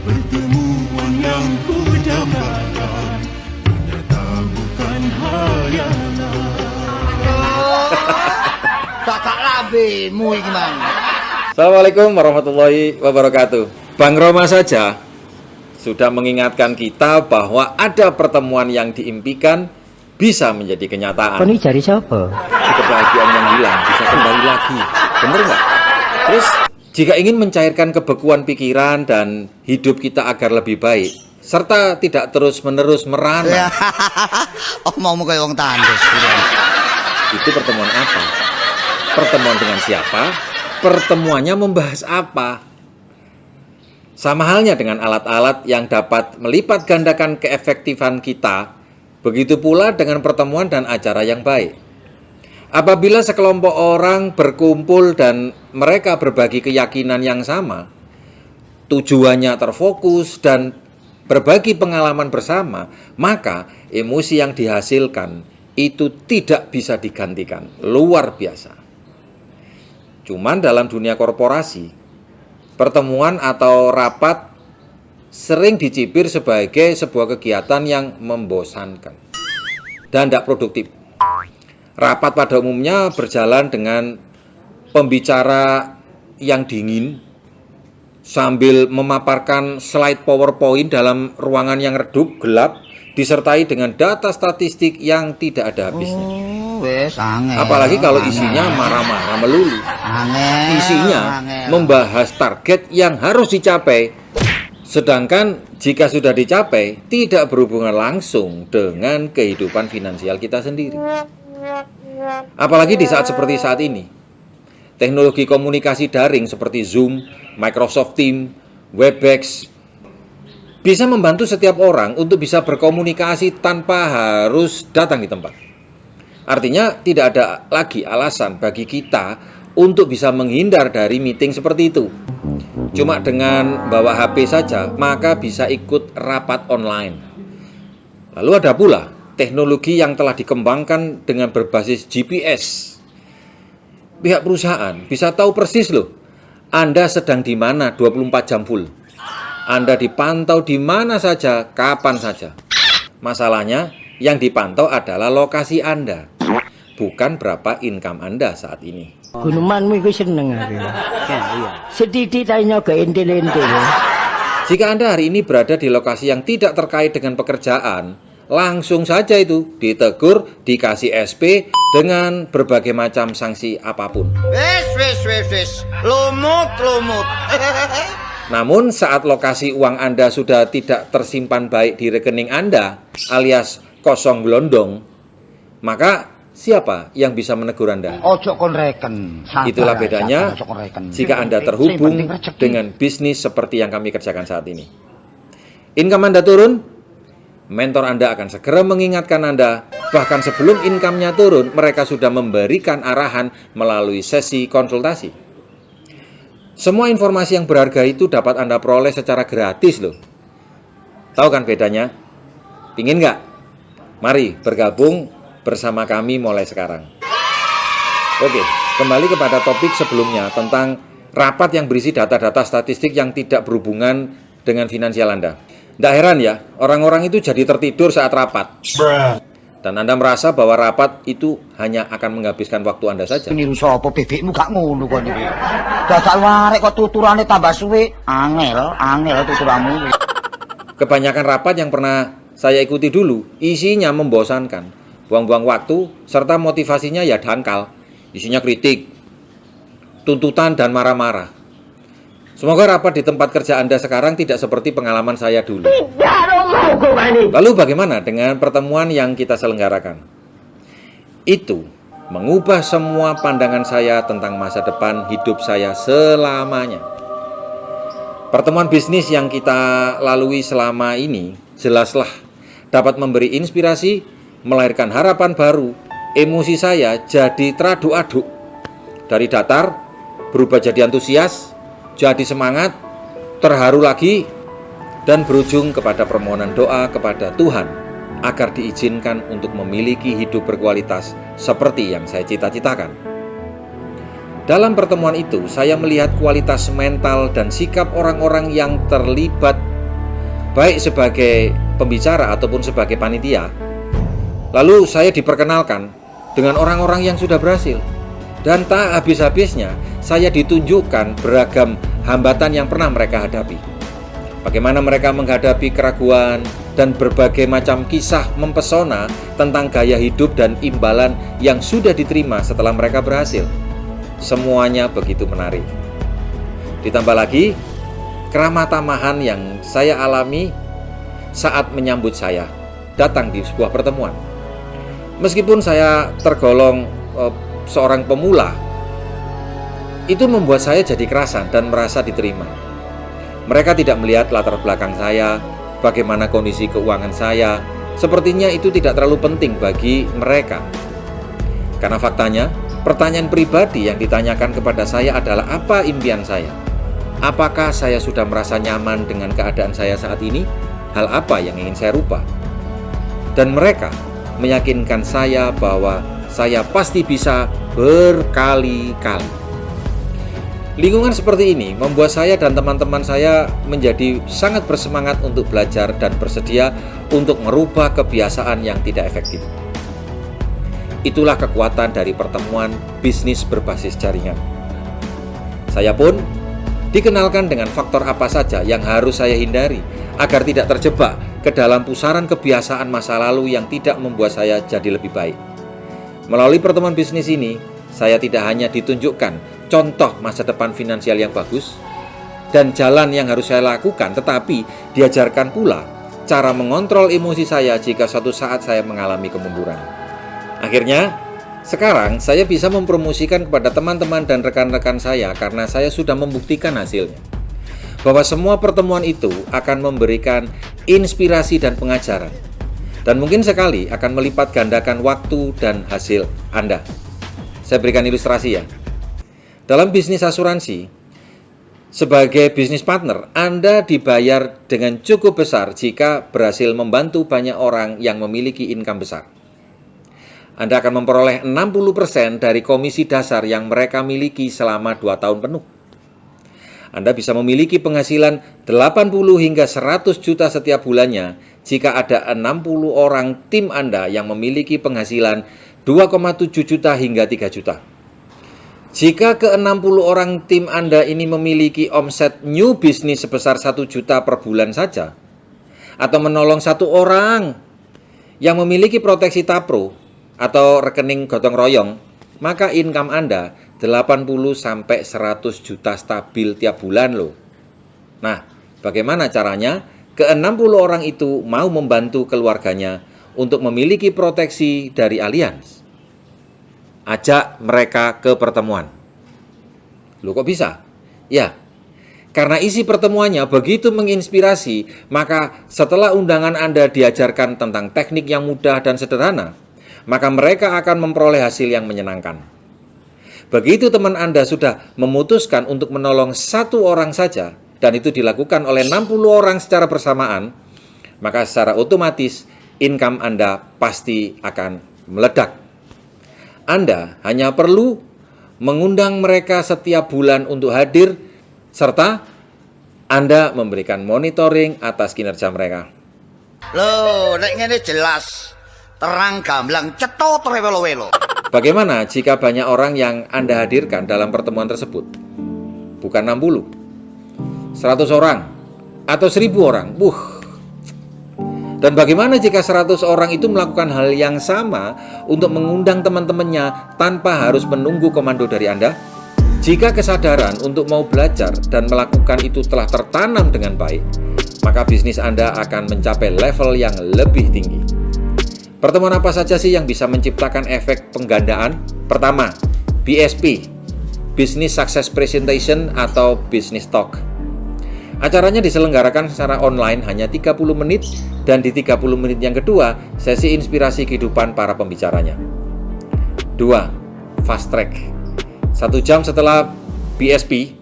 Pertemuan yang ku dambakan ternyata bukan hayalan. Kakak labemu iki mang. Assalamualaikum warahmatullahi wabarakatuh. Bang Roma saja sudah mengingatkan kita bahwa ada pertemuan yang diimpikan bisa menjadi kenyataan. Ini jari siapa? Kebahagiaan yang hilang bisa kembali lagi. Bener nggak? Terus jika ingin mencairkan kebekuan pikiran dan hidup kita agar lebih baik, serta tidak terus-menerus merana, Omongmu kayak wong tandus. itu pertemuan apa? Pertemuan dengan siapa? Pertemuannya membahas apa? Sama halnya dengan alat-alat yang dapat melipat gandakan keefektifan kita, begitu pula dengan pertemuan dan acara yang baik. Apabila sekelompok orang berkumpul dan mereka berbagi keyakinan yang sama, tujuannya terfokus dan berbagi pengalaman bersama, maka emosi yang dihasilkan itu tidak bisa digantikan. Luar biasa. Cuman dalam dunia korporasi, pertemuan atau rapat sering dicibir sebagai sebuah kegiatan yang membosankan dan tidak produktif. Rapat pada umumnya berjalan dengan pembicara yang dingin sambil memaparkan slide PowerPoint dalam ruangan yang redup, gelap, disertai dengan data statistik yang tidak ada habisnya. Wes angel. Apalagi kalau isinya marah-marah melulu. Angel. Isinya angel. membahas target yang harus dicapai, sedangkan jika sudah dicapai tidak berhubungan langsung dengan kehidupan finansial kita sendiri. Apalagi di saat seperti saat ini, teknologi komunikasi daring seperti Zoom, Microsoft Teams, Webex bisa membantu setiap orang untuk bisa berkomunikasi tanpa harus datang di tempat. Artinya tidak ada lagi alasan bagi kita untuk bisa menghindar dari meeting seperti itu. Cuma dengan bawa HP saja, maka bisa ikut rapat online. Lalu ada pula teknologi yang telah dikembangkan dengan berbasis GPS. Pihak perusahaan bisa tahu persis loh, Anda sedang di mana 24 jam full. Anda dipantau di mana saja, kapan saja. Masalahnya, yang dipantau adalah lokasi Anda, bukan berapa income Anda saat ini. Gunumanmu itu seneng aku. Iya. Sedidik tanya ke entil-entil. Jika Anda hari ini berada di lokasi yang tidak terkait dengan pekerjaan, langsung saja itu ditegur, dikasih SP dengan berbagai macam sanksi apapun. Wes. Lumut. Namun saat lokasi uang Anda sudah tidak tersimpan baik di rekening Anda alias kosong gelondong, maka siapa yang bisa menegur Anda? Ojo kon reken. Itulah bedanya jika Anda terhubung dengan bisnis seperti yang kami kerjakan saat ini. Income Anda turun, mentor Anda akan segera mengingatkan Anda. Bahkan sebelum income-nya turun, mereka sudah memberikan arahan melalui sesi konsultasi. Semua informasi yang berharga itu dapat Anda peroleh secara gratis loh. Tahu kan bedanya? Pingin nggak? Mari bergabung bersama kami mulai sekarang. Oke, kembali kepada topik sebelumnya tentang rapat yang berisi data-data statistik yang tidak berhubungan dengan finansial Anda. Nggak heran ya, orang-orang itu jadi tertidur saat rapat. Dan Anda merasa bahwa rapat itu hanya akan menghabiskan waktu Anda saja. Niru sapa bebekmu gak ngono kok niki. Dadak warek kok tuturane tambah suwe. Angel tuturanmu. Kebanyakan rapat yang pernah saya ikuti dulu, isinya membosankan, buang-buang waktu, serta motivasinya ya dangkal. Isinya kritik, tuntutan, dan marah-marah. Semoga rapat di tempat kerja Anda sekarang tidak seperti pengalaman saya dulu. Lalu bagaimana dengan pertemuan yang kita selenggarakan? Itu mengubah semua pandangan saya tentang masa depan hidup saya selamanya. Pertemuan bisnis yang kita lalui selama ini jelaslah dapat memberi inspirasi, melahirkan harapan baru. Emosi saya jadi teraduk-aduk. Dari datar berubah jadi antusias, jadi semangat, terharu lagi, dan berujung kepada permohonan doa kepada Tuhan agar diizinkan untuk memiliki hidup berkualitas seperti yang saya cita-citakan. Dalam pertemuan itu, saya melihat kualitas mental dan sikap orang-orang yang terlibat, baik sebagai pembicara ataupun sebagai panitia. Lalu saya diperkenalkan dengan orang-orang yang sudah berhasil. Dan tak habis-habisnya saya ditunjukkan beragam hambatan yang pernah mereka hadapi. Bagaimana mereka menghadapi keraguan dan berbagai macam kisah mempesona tentang gaya hidup dan imbalan yang sudah diterima setelah mereka berhasil. Semuanya begitu menarik. Ditambah lagi keramah tamahan yang saya alami saat menyambut saya datang di sebuah pertemuan. Meskipun saya tergolong seorang pemula, itu membuat saya jadi kerasan dan merasa diterima. Mereka tidak melihat latar belakang saya, bagaimana kondisi keuangan saya. Sepertinya itu tidak terlalu penting bagi mereka. Karena faktanya, pertanyaan pribadi yang ditanyakan kepada saya adalah apa impian saya? Apakah saya sudah merasa nyaman dengan keadaan saya saat ini? Hal apa yang ingin saya rubah? Dan mereka meyakinkan saya bahwa saya pasti bisa berkali-kali. Lingkungan seperti ini membuat saya dan teman-teman saya menjadi sangat bersemangat untuk belajar dan bersedia untuk merubah kebiasaan yang tidak efektif. Itulah kekuatan dari pertemuan bisnis berbasis jaringan. Saya pun dikenalkan dengan faktor apa saja yang harus saya hindari agar tidak terjebak ke dalam pusaran kebiasaan masa lalu yang tidak membuat saya jadi lebih baik. Melalui pertemuan bisnis ini, saya tidak hanya ditunjukkan contoh masa depan finansial yang bagus dan jalan yang harus saya lakukan, tetapi diajarkan pula cara mengontrol emosi saya jika suatu saat saya mengalami kemunduran. Akhirnya, sekarang saya bisa mempromosikan kepada teman-teman dan rekan-rekan saya karena saya sudah membuktikan hasilnya. Bahwa semua pertemuan itu akan memberikan inspirasi dan pengajaran. Dan mungkin sekali akan melipat gandakan waktu dan hasil Anda. Saya berikan ilustrasi ya. Dalam bisnis asuransi, sebagai bisnis partner, Anda dibayar dengan cukup besar jika berhasil membantu banyak orang yang memiliki income besar. Anda akan memperoleh 60% dari komisi dasar yang mereka miliki selama 2 tahun penuh. Anda bisa memiliki penghasilan 80 hingga 100 juta setiap bulannya jika ada 60 orang tim Anda yang memiliki penghasilan 2,7 juta hingga 3 juta. Jika ke-60 orang tim Anda ini memiliki omset new business sebesar 1 juta per bulan saja, atau menolong 1 orang yang memiliki proteksi tapro atau rekening gotong royong, maka income Anda 80 sampai 100 juta stabil tiap bulan loh. Nah, bagaimana caranya? Ke-60 orang itu mau membantu keluarganya untuk memiliki proteksi dari Allianz. Ajak mereka ke pertemuan. Loh kok bisa? Ya, karena isi pertemuannya begitu menginspirasi, maka setelah undangan Anda diajarkan tentang teknik yang mudah dan sederhana, maka mereka akan memperoleh hasil yang menyenangkan. Begitu teman Anda sudah memutuskan untuk menolong 1 orang saja, dan itu dilakukan oleh 60 orang secara bersamaan, maka secara otomatis income Anda pasti akan meledak. Anda hanya perlu mengundang mereka setiap bulan untuk hadir, serta Anda memberikan monitoring atas kinerja mereka. Loh, nek ngene jelas, terang gamblang, cetha trewelo-welo. Bagaimana jika banyak orang yang Anda hadirkan dalam pertemuan tersebut? Bukan 60, 100 orang, atau 1000 orang. Dan bagaimana jika 100 orang itu melakukan hal yang sama untuk mengundang teman-temannya tanpa harus menunggu komando dari Anda? Jika kesadaran untuk mau belajar dan melakukan itu telah tertanam dengan baik, maka bisnis Anda akan mencapai level yang lebih tinggi. Pertemuan apa saja sih yang bisa menciptakan efek penggandaan? Pertama, BSP, Business Success Presentation atau Business Talk. Acaranya diselenggarakan secara online hanya 30 menit dan di 30 menit yang kedua, sesi inspirasi kehidupan para pembicaranya. 2. Fast Track. 1 jam setelah BSP,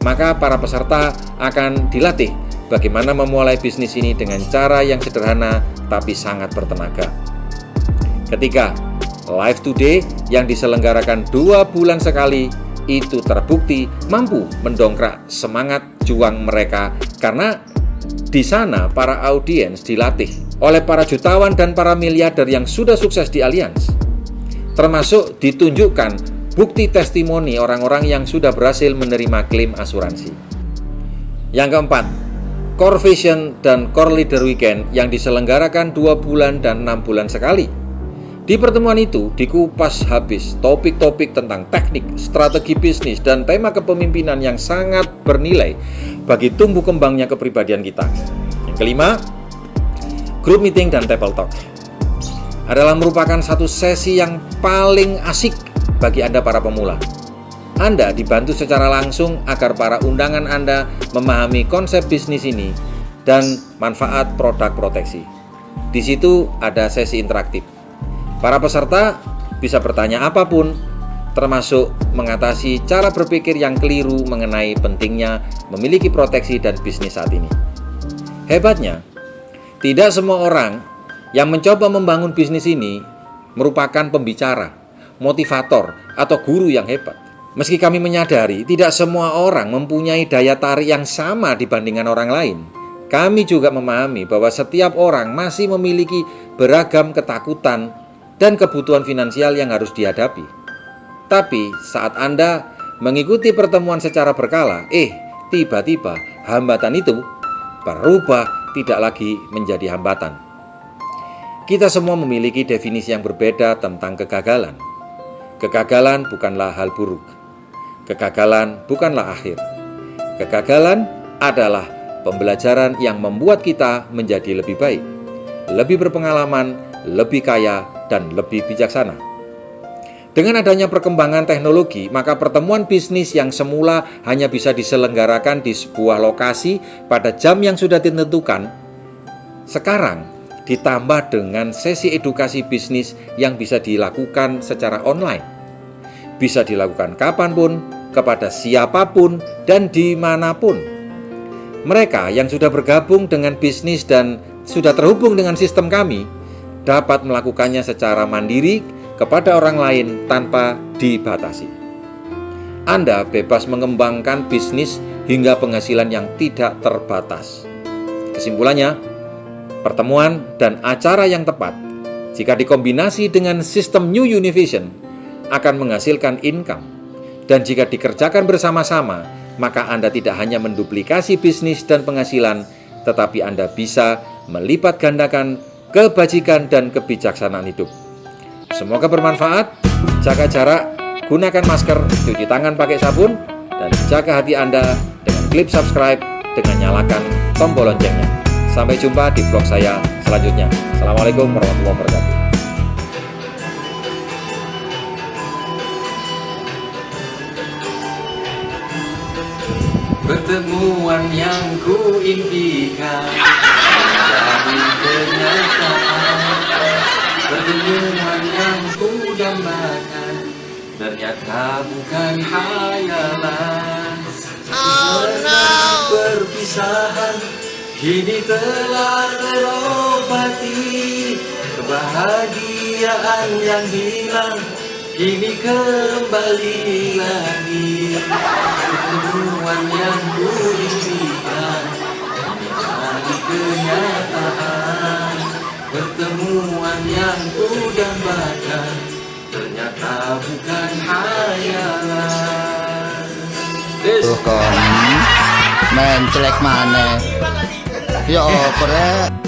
maka para peserta akan dilatih bagaimana memulai bisnis ini dengan cara yang sederhana tapi sangat bertenaga. Ketiga, Live Today yang diselenggarakan 2 bulan sekali itu terbukti mampu mendongkrak semangat juang mereka karena di sana para audiens dilatih oleh para jutawan dan para miliarder yang sudah sukses di Allianz. Termasuk ditunjukkan bukti testimoni orang-orang yang sudah berhasil menerima klaim asuransi. Yang keempat, Core Vision dan Core Leader Weekend yang diselenggarakan 2 bulan dan 6 bulan sekali. Di pertemuan itu dikupas habis topik-topik tentang teknik, strategi bisnis, dan tema kepemimpinan yang sangat bernilai bagi tumbuh kembangnya kepribadian kita. Yang kelima, Group Meeting dan Table Talk adalah merupakan satu sesi yang paling asik bagi Anda para pemula. Anda dibantu secara langsung agar para undangan Anda memahami konsep bisnis ini dan manfaat produk proteksi. Di situ ada sesi interaktif. Para peserta bisa bertanya apapun, termasuk mengatasi cara berpikir yang keliru mengenai pentingnya memiliki proteksi dan bisnis saat ini. Hebatnya, tidak semua orang yang mencoba membangun bisnis ini merupakan pembicara, motivator, atau guru yang hebat. Meski kami menyadari tidak semua orang mempunyai daya tarik yang sama dibandingkan orang lain, kami juga memahami bahwa setiap orang masih memiliki beragam ketakutan dan kebutuhan finansial yang harus dihadapi. Tapi saat Anda mengikuti pertemuan secara berkala, tiba-tiba hambatan itu berubah tidak lagi menjadi hambatan. Kita semua memiliki definisi yang berbeda tentang kegagalan. Kegagalan bukanlah hal buruk. Kegagalan bukanlah akhir. Kegagalan adalah pembelajaran yang membuat kita menjadi lebih baik, lebih berpengalaman, lebih kaya, dan lebih bijaksana. Dengan adanya perkembangan teknologi, maka pertemuan bisnis yang semula hanya bisa diselenggarakan di sebuah lokasi pada jam yang sudah ditentukan, sekarang ditambah dengan sesi edukasi bisnis yang bisa dilakukan secara online. Bisa dilakukan kapanpun, kepada siapapun, dan dimanapun. Mereka yang sudah bergabung dengan bisnis dan sudah terhubung dengan sistem kami, dapat melakukannya secara mandiri kepada orang lain tanpa dibatasi. Anda bebas mengembangkan bisnis hingga penghasilan yang tidak terbatas. Kesimpulannya, pertemuan dan acara yang tepat, jika dikombinasi dengan sistem New Univision, akan menghasilkan income. Dan jika dikerjakan bersama-sama, maka Anda tidak hanya menduplikasi bisnis dan penghasilan, tetapi Anda bisa melipat gandakan kebajikan dan kebijaksanaan hidup. Semoga bermanfaat. Jaga jarak, gunakan masker, cuci tangan pakai sabun, dan jaga hati Anda dengan klik subscribe dengan nyalakan tombol loncengnya. Sampai jumpa di vlog saya selanjutnya. Assalamualaikum warahmatullahi wabarakatuh. Pertemuan yang ku impikan jadi kenyataan. Pertemuan yang ku dambakan ternyata bukan hayalan. Perpisahan kini telah terobati. Kebahagiaan yang hilang kini kembali lagi. Pertemuan yang ku impikan jadi kenyataan. Pertemuan yang ku dambakan ternyata bukan hayalan. Tuh kon, main jelek mana? Ya, korek.